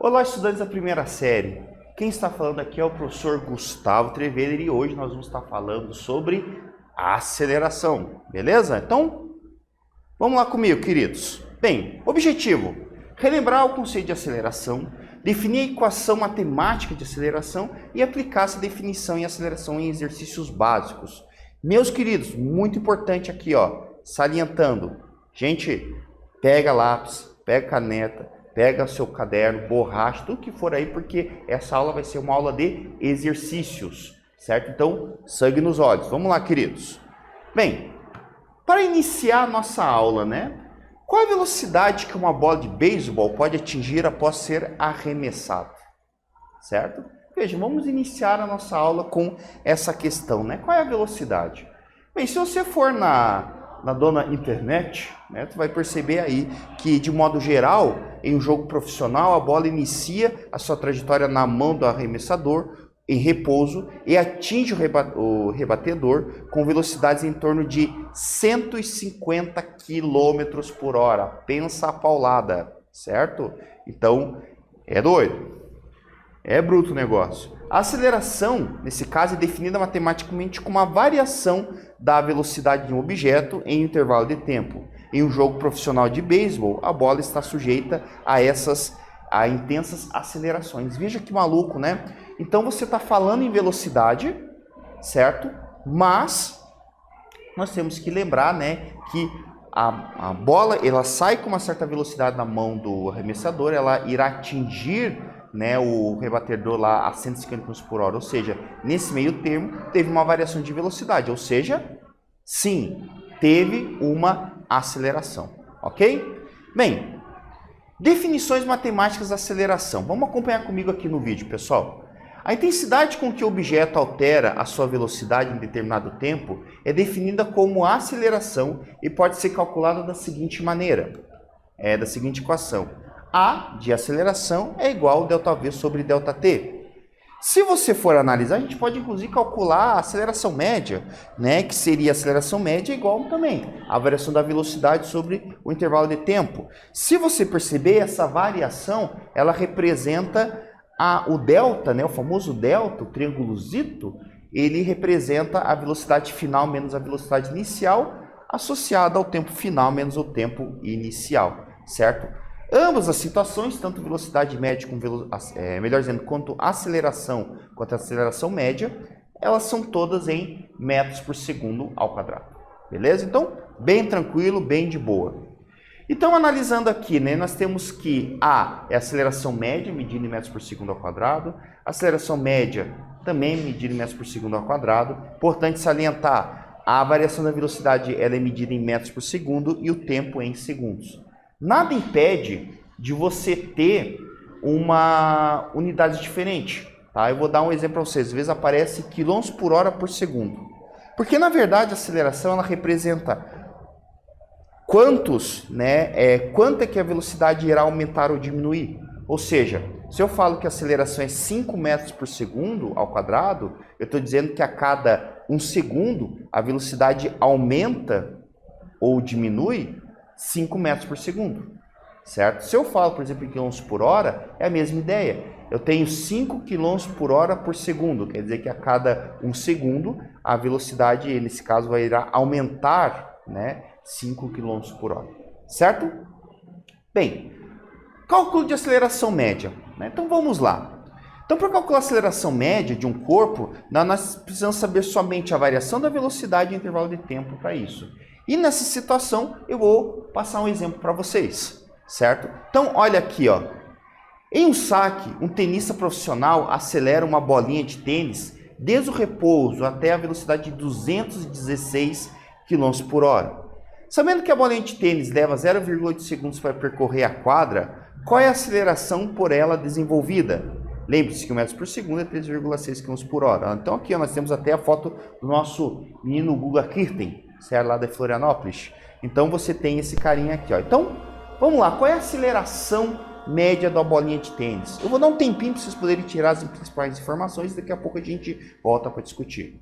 Olá, estudantes da primeira série. Quem está falando aqui é o professor Gustavo Treveller e hoje nós vamos estar falando sobre aceleração, beleza? Então, vamos lá comigo, queridos. Bem, objetivo: relembrar o conceito de aceleração, definir a equação matemática de aceleração e aplicar essa definição em aceleração em exercícios básicos. Meus queridos, muito importante aqui, ó, salientando. Gente, pega lápis, pega caneta, pega seu caderno, borracha, tudo que for aí, porque essa aula vai ser uma aula de exercícios, certo? Então, sangue nos olhos. Vamos lá, queridos. Bem, para iniciar a nossa aula, né? Qual a velocidade que uma bola de beisebol pode atingir após ser arremessada? Certo? Veja, vamos iniciar a nossa aula com essa questão, né? Qual é a velocidade? Bem, se você for na dona internet, né, tu vai perceber aí que, de modo geral, em um jogo profissional, a bola inicia a sua trajetória na mão do arremessador, em repouso, e atinge o rebatedor com velocidades em torno de 150 km por hora. Pensa a paulada, certo? Então, é doido. É bruto o negócio. A aceleração, nesse caso, é definida matematicamente como a variação da velocidade de um objeto em um intervalo de tempo. Em um jogo profissional de beisebol, a bola está sujeita a intensas acelerações. Veja que maluco, né? Então você está falando em velocidade, certo? Mas nós temos que lembrar, né, que a bola ela sai com uma certa velocidade na mão do arremessador, ela irá atingir, né, o rebatedor lá a 150 km por hora, ou seja, nesse meio termo teve uma variação de velocidade, ou seja, sim, teve uma aceleração, ok? Bem, definições matemáticas da aceleração, vamos acompanhar comigo aqui no vídeo, pessoal. A intensidade com que o objeto altera a sua velocidade em determinado tempo é definida como aceleração e pode ser calculada da seguinte maneira, da seguinte equação. A de aceleração é igual a ΔV sobre ΔT. Se você for analisar, a gente pode inclusive calcular a aceleração média, né? Que seria a aceleração média igual também a variação da velocidade sobre o intervalo de tempo. Se você perceber, essa variação, ela representa o delta, né? O famoso delta, o triângulozito, ele representa a velocidade final menos a velocidade inicial, associada ao tempo final menos o tempo inicial, certo? Ambas as situações, tanto velocidade média como melhor dizendo, quanto aceleração média, elas são todas em metros por segundo ao quadrado. Beleza? Então, bem tranquilo, bem de boa. Então, analisando aqui, né, nós temos que A é a aceleração média, medida em metros por segundo ao quadrado. A aceleração média também medida em metros por segundo ao quadrado. Importante salientar, a variação da velocidade ela é medida em metros por segundo e o tempo em segundos. Nada impede de você ter uma unidade diferente, tá? Eu vou dar um exemplo para vocês. Às vezes aparece quilômetros por hora por segundo. Porque, na verdade, a aceleração ela representa quanto é que a velocidade irá aumentar ou diminuir. Ou seja, se eu falo que a aceleração é 5 metros por segundo ao quadrado, eu estou dizendo que a cada 1 segundo a velocidade aumenta ou diminui 5 metros por segundo, certo? Se eu falo, por exemplo, em quilômetros por hora, é a mesma ideia. Eu tenho 5 quilômetros por hora por segundo, quer dizer que a cada 1 segundo a velocidade, nesse caso, vai irá aumentar, né, 5 quilômetros por hora, certo? Bem, cálculo de aceleração média, né? Então vamos lá. Então, para calcular a aceleração média de um corpo, nós precisamos saber somente a variação da velocidade e o intervalo de tempo para isso. E nessa situação, eu vou passar um exemplo para vocês, certo? Então, olha aqui, ó. Em um saque, um tenista profissional acelera uma bolinha de tênis desde o repouso até a velocidade de 216 km por hora. Sabendo que a bolinha de tênis leva 0,8 segundos para percorrer a quadra, qual é a aceleração por ela desenvolvida? Lembre-se que o metros por segundo é 3,6 km por hora. Então, aqui ó, nós temos até a foto do nosso menino Guga Kirten, certo? Lá de Florianópolis. Então você tem esse carinha aqui, ó. Então, vamos lá. Qual é a aceleração média da bolinha de tênis? Eu vou dar um tempinho para vocês poderem tirar as principais informações e daqui a pouco a gente volta para discutir.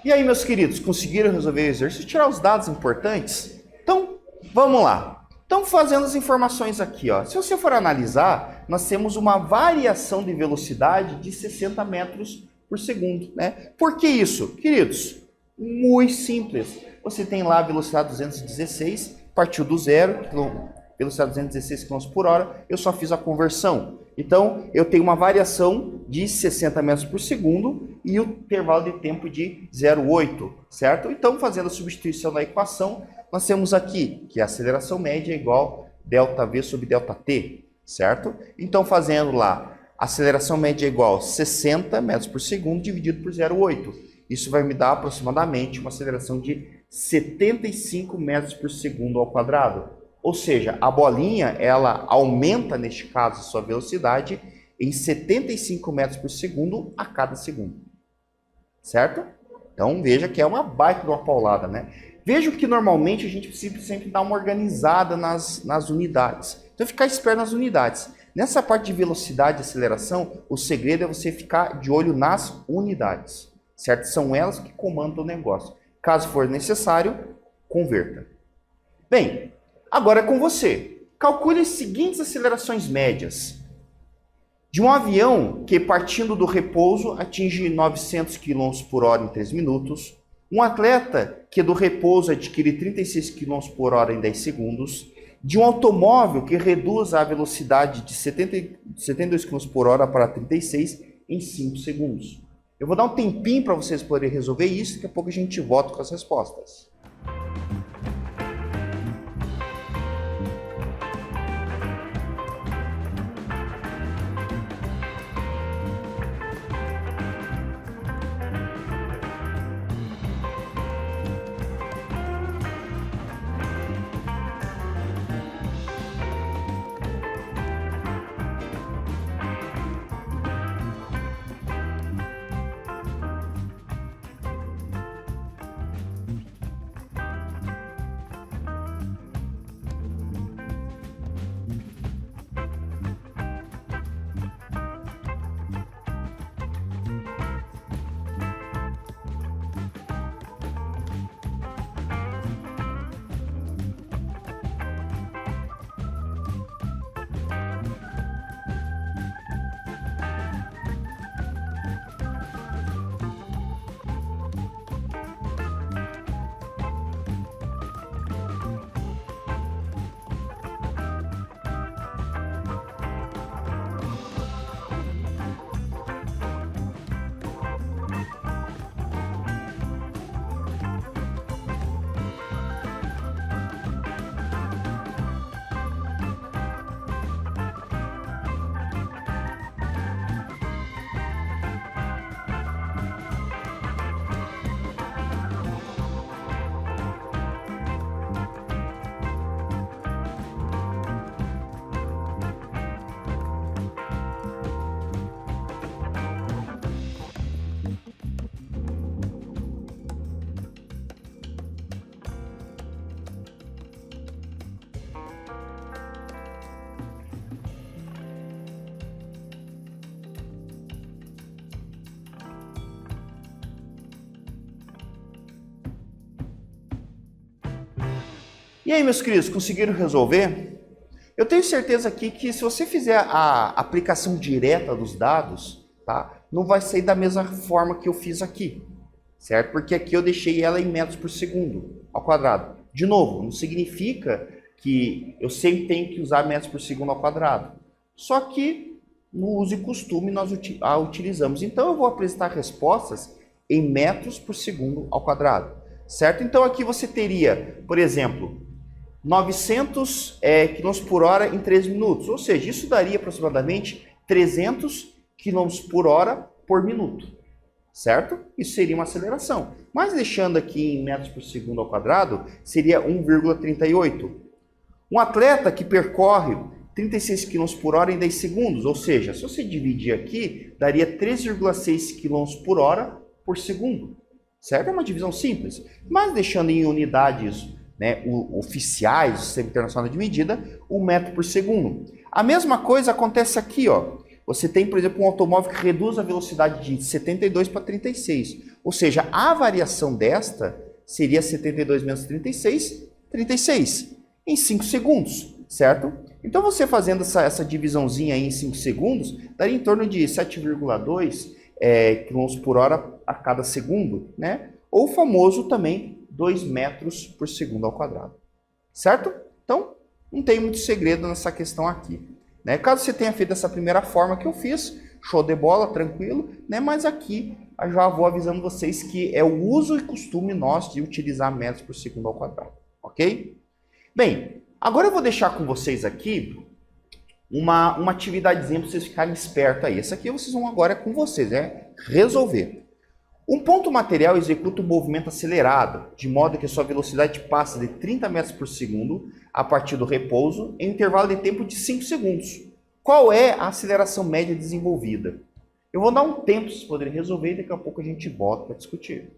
E aí, meus queridos, conseguiram resolver o exercício? Tirar os dados importantes? Então, vamos lá. Então, fazendo as informações aqui, ó. Se você for analisar, nós temos uma variação de velocidade de 60 metros por segundo, né? Por que isso? Queridos, muito simples. Você tem lá a velocidade 216, partiu do zero, velocidade 216 km por hora, eu só fiz a conversão. Então, eu tenho uma variação de 60 metros por segundo e o intervalo de tempo de 0,8, certo? Então, fazendo a substituição da equação, nós temos aqui que a aceleração média é igual ΔV sobre ΔT, certo? Então, fazendo lá, a aceleração média é igual a 60 metros por segundo dividido por 0,8. Isso vai me dar aproximadamente uma aceleração de 75 metros por segundo ao quadrado. Ou seja, a bolinha, ela aumenta, neste caso, a sua velocidade em 75 metros por segundo a cada segundo. Certo? Então, veja que é uma baita de uma paulada, né? Veja que normalmente a gente precisa sempre dar uma organizada nas unidades. Então, ficar esperto nas unidades. Nessa parte de velocidade e aceleração, o segredo é você ficar de olho nas unidades. Certo? São elas que comandam o negócio. Caso for necessário, converta. Bem, agora é com você. Calcule as seguintes acelerações médias. De um avião que, partindo do repouso, atinge 900 km por hora em 3 minutos. Um atleta que do repouso adquire 36 km por hora em 10 segundos. De um automóvel que reduz a velocidade de 72 km por hora para 36 em 5 segundos. Eu vou dar um tempinho para vocês poderem resolver isso, daqui a pouco a gente volta com as respostas. E aí, meus queridos, conseguiram resolver? Eu tenho certeza aqui que se você fizer a aplicação direta dos dados, tá, não vai sair da mesma forma que eu fiz aqui, certo? Porque aqui eu deixei ela em metros por segundo ao quadrado. De novo, não significa que eu sempre tenho que usar metros por segundo ao quadrado. Só que no uso e costume nós a utilizamos. Então eu vou apresentar respostas em metros por segundo ao quadrado, certo? Então aqui você teria, por exemplo, 900 km por hora em 3 minutos, ou seja, isso daria aproximadamente 300 km por hora por minuto, certo? Isso seria uma aceleração. Mas deixando aqui em metros por segundo ao quadrado, seria 1,38. Um atleta que percorre 36 km por hora em 10 segundos, ou seja, se você dividir aqui, daria 3,6 km por hora por segundo, certo? É uma divisão simples, mas deixando em unidades, né, oficiais do Sistema Internacional de Medida, 1 metro por segundo. A mesma coisa acontece aqui, ó. você tem, por exemplo, um automóvel que reduz a velocidade de 72 para 36. Ou seja, a variação desta seria 72 menos 36, 36, em 5 segundos, certo? Então, você fazendo essa divisãozinha aí em 5 segundos, daria em torno de 7,2 km por hora a cada segundo, né? Ou o famoso também 2 metros por segundo ao quadrado, certo? Então, não tem muito segredo nessa questão aqui, né? Caso você tenha feito essa primeira forma que eu fiz, show de bola, tranquilo, né? Mas aqui eu já vou avisando vocês que é o uso e costume nosso de utilizar metros por segundo ao quadrado, ok? Bem, agora eu vou deixar com vocês aqui uma atividadezinha para vocês ficarem espertos aí. Essa aqui vocês vão agora com vocês, resolver. Um ponto material executa um movimento acelerado, de modo que a sua velocidade passa de 30 metros por segundo a partir do repouso em um intervalo de tempo de 5 segundos. Qual é a aceleração média desenvolvida? Eu vou dar um tempo para vocês poderem resolver e daqui a pouco a gente volta para discutir.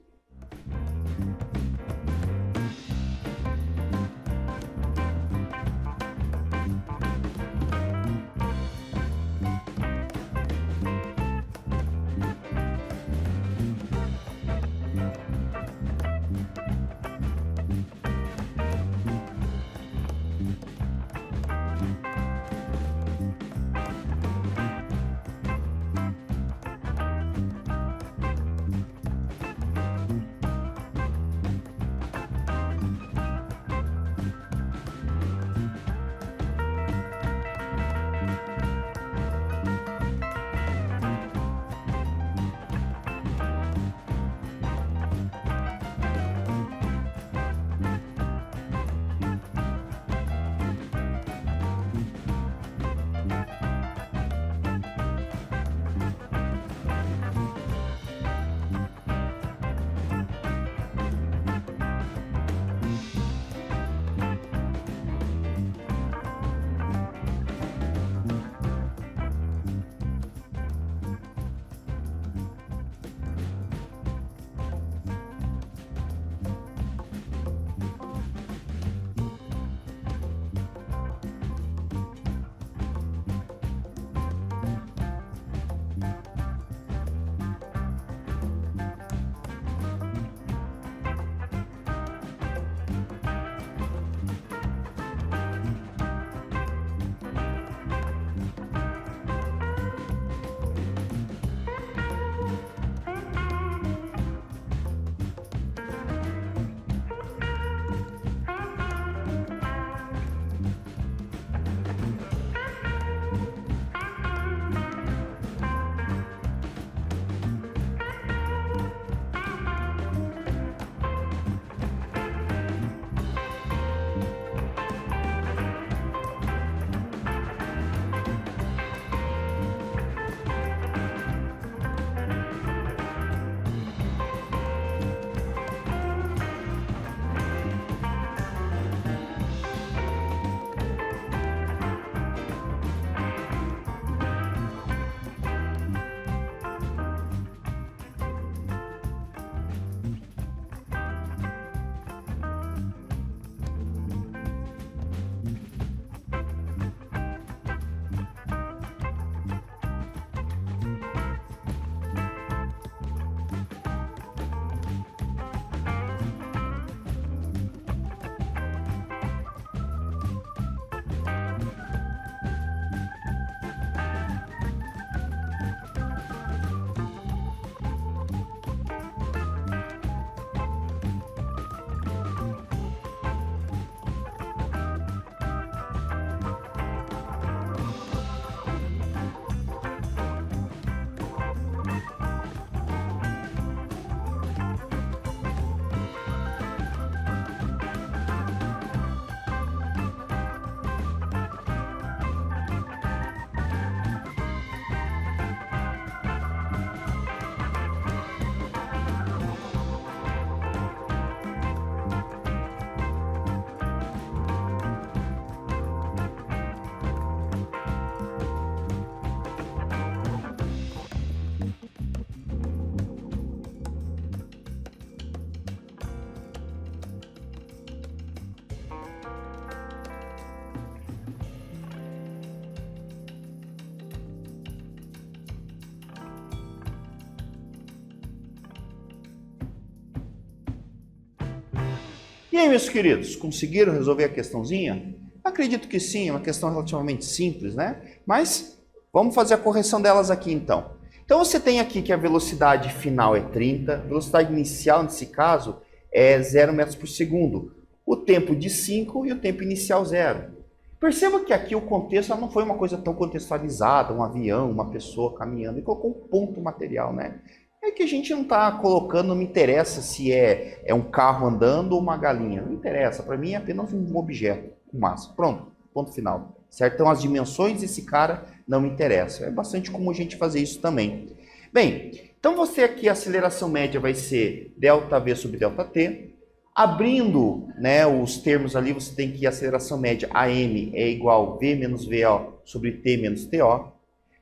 E aí, meus queridos, conseguiram resolver a questãozinha? Acredito que sim, é uma questão relativamente simples, né? Mas vamos fazer a correção delas aqui então. Então você tem aqui que a velocidade final é 30, a velocidade inicial nesse caso é 0 metros por segundo, o tempo de 5 e o tempo inicial 0. Perceba que aqui o contexto não foi uma coisa tão contextualizada, um avião, uma pessoa caminhando, e colocou um ponto material, né? É que a gente não está colocando, não me interessa se é um carro andando ou uma galinha, não interessa, para mim é apenas um objeto com massa. Pronto, ponto final. Certo? Então as dimensões desse cara não me interessam. É bastante comum a gente fazer isso também. Bem, então você aqui, a aceleração média vai ser ΔV sobre ΔT. Abrindo, né, os termos ali, você tem que a aceleração média AM é igual V menos VO sobre T menos TO.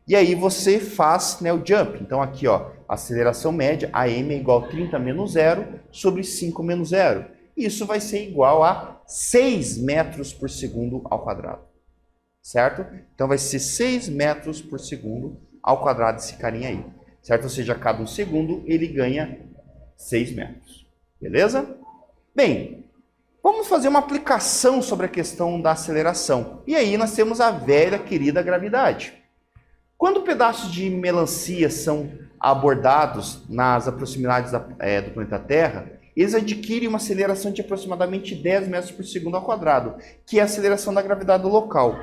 E aí você faz, né, o jump. Então aqui, ó, a aceleração média AM é igual a 30 menos 0 sobre 5 menos 0. Isso vai ser igual a 6 metros por segundo ao quadrado. Certo? Então vai ser 6 metros por segundo ao quadrado esse carinha aí. Certo? Ou seja, a cada um segundo ele ganha 6 metros. Beleza? Bem, vamos fazer uma aplicação sobre a questão da aceleração. E aí nós temos a velha querida gravidade. Quando pedaços de melancia são abordados nas proximidades do planeta Terra, eles adquirem uma aceleração de aproximadamente 10 metros por segundo ao quadrado, que é a aceleração da gravidade do local.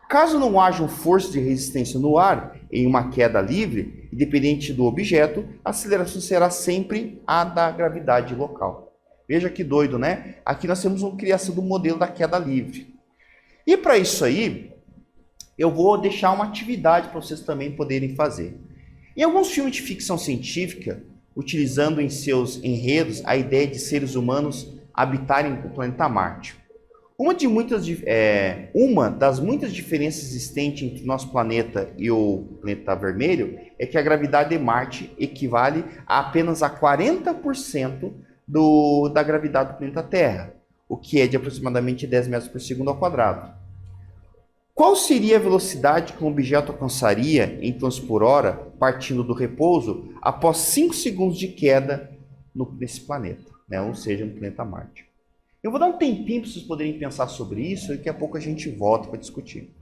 Caso não haja força de resistência no ar, em uma queda livre, independente do objeto, a aceleração será sempre a da gravidade local. Veja que doido, né? Aqui nós temos uma criação do modelo da queda livre. E para isso aí, eu vou deixar uma atividade para vocês também poderem fazer. Em alguns filmes de ficção científica, utilizando em seus enredos a ideia de seres humanos habitarem o planeta Marte. Uma das muitas diferenças existentes entre o nosso planeta e o planeta vermelho é que a gravidade de Marte equivale a apenas a 40% da gravidade do planeta Terra, o que é de aproximadamente 10 metros por segundo ao quadrado. Qual seria a velocidade que um objeto alcançaria em km por hora partindo do repouso após 5 segundos de queda nesse planeta, né? Ou seja, no planeta Marte? Eu vou dar um tempinho para vocês poderem pensar sobre isso e daqui a pouco a gente volta para discutir.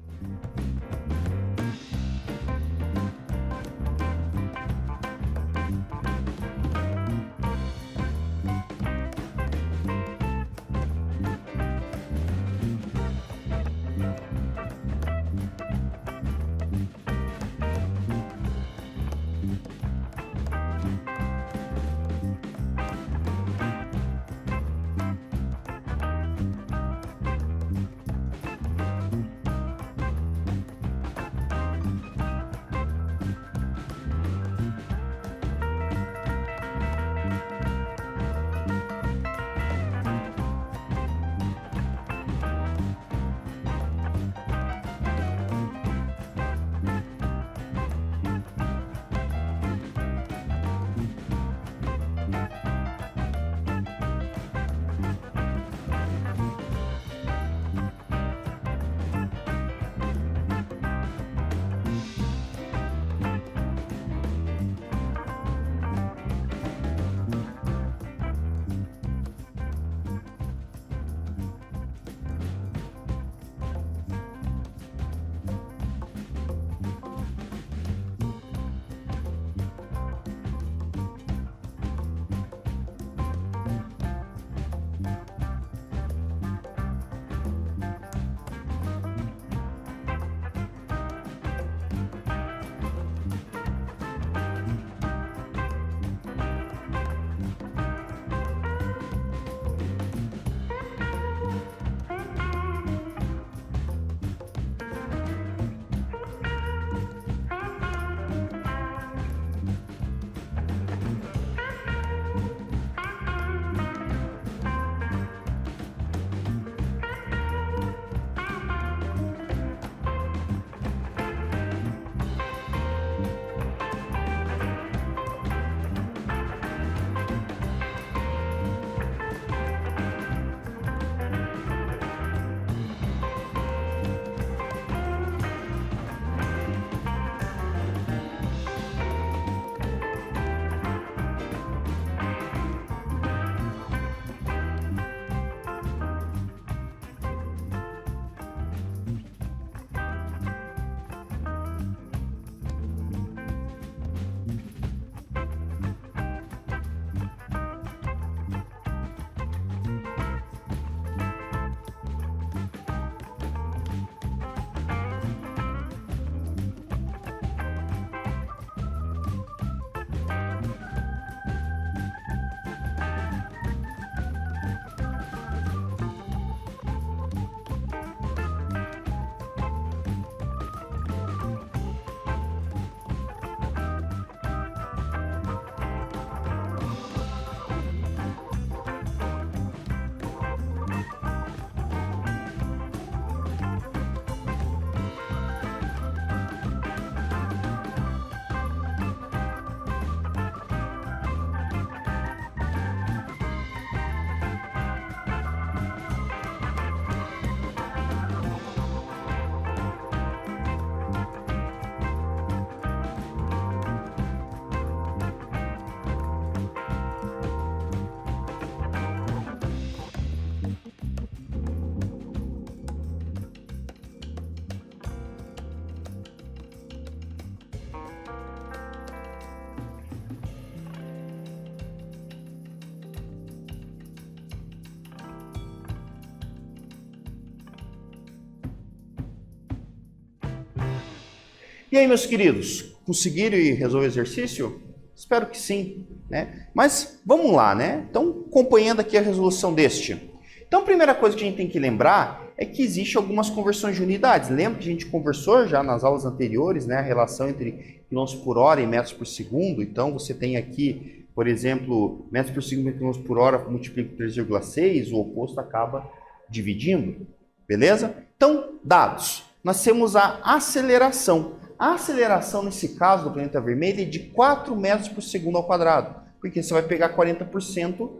E aí, meus queridos, conseguiram resolver o exercício? Espero que sim, né? Mas vamos lá, né? Então, acompanhando aqui a resolução deste. Então, a primeira coisa que a gente tem que lembrar é que existe algumas conversões de unidades. Lembra que a gente conversou já nas aulas anteriores, né? A relação entre quilômetros por hora e metros por segundo. Então, você tem aqui, por exemplo, metros por segundo e quilômetros por hora multiplica por 3,6, o oposto acaba dividindo, beleza? Então, dados. Nós temos a aceleração. A aceleração, nesse caso do planeta vermelho, é de 4 metros por segundo ao quadrado, porque você vai pegar 40%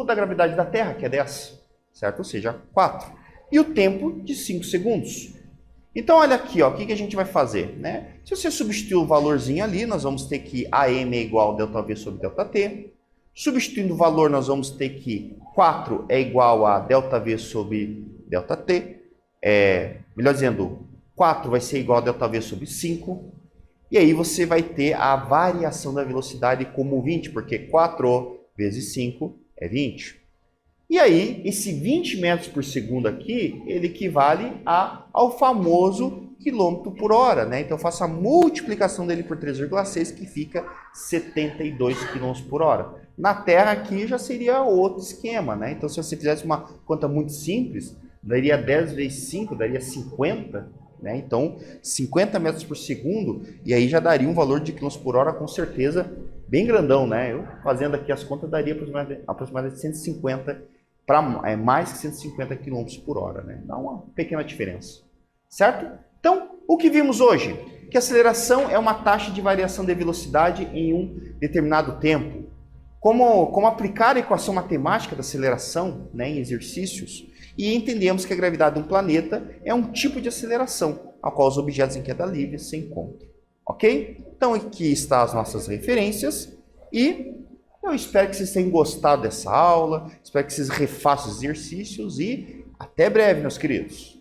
da gravidade da Terra, que é 10, certo? Ou seja, 4. E o tempo de 5 segundos. Então, olha aqui, ó, o que a gente vai fazer, né? Se você substituir o valorzinho ali, nós vamos ter que AM é igual a ΔV sobre ΔT. Substituindo o valor, nós vamos ter que 4 é igual a ΔV sobre ΔT. Melhor dizendo, 4 vai ser igual a ΔV sobre 5. E aí você vai ter a variação da velocidade como 20, porque 4 vezes 5 é 20. E aí, esse 20 metros por segundo aqui, ele equivale ao famoso quilômetro por hora, né? Então eu faço a multiplicação dele por 3,6, que fica 72 km por hora. Na Terra aqui já seria outro esquema, né? Então se você fizesse uma conta muito simples, daria 10 vezes 5, daria 50, né? Então 50 metros por segundo, e aí já daria um valor de quilômetros por hora com certeza bem grandão, né? Eu fazendo aqui as contas daria aproximadamente 150 mais que 150 km por hora, né? Dá uma pequena diferença, certo? Então, o que vimos hoje? Que a aceleração é uma taxa de variação de velocidade em um determinado tempo. Como aplicar a equação matemática da aceleração, né, em exercícios, e entendemos que a gravidade de um planeta é um tipo de aceleração, ao qual os objetos em queda livre se encontram. Ok? Então, aqui estão as nossas referências e eu espero que vocês tenham gostado dessa aula, espero que vocês refaçam os exercícios e até breve, meus queridos.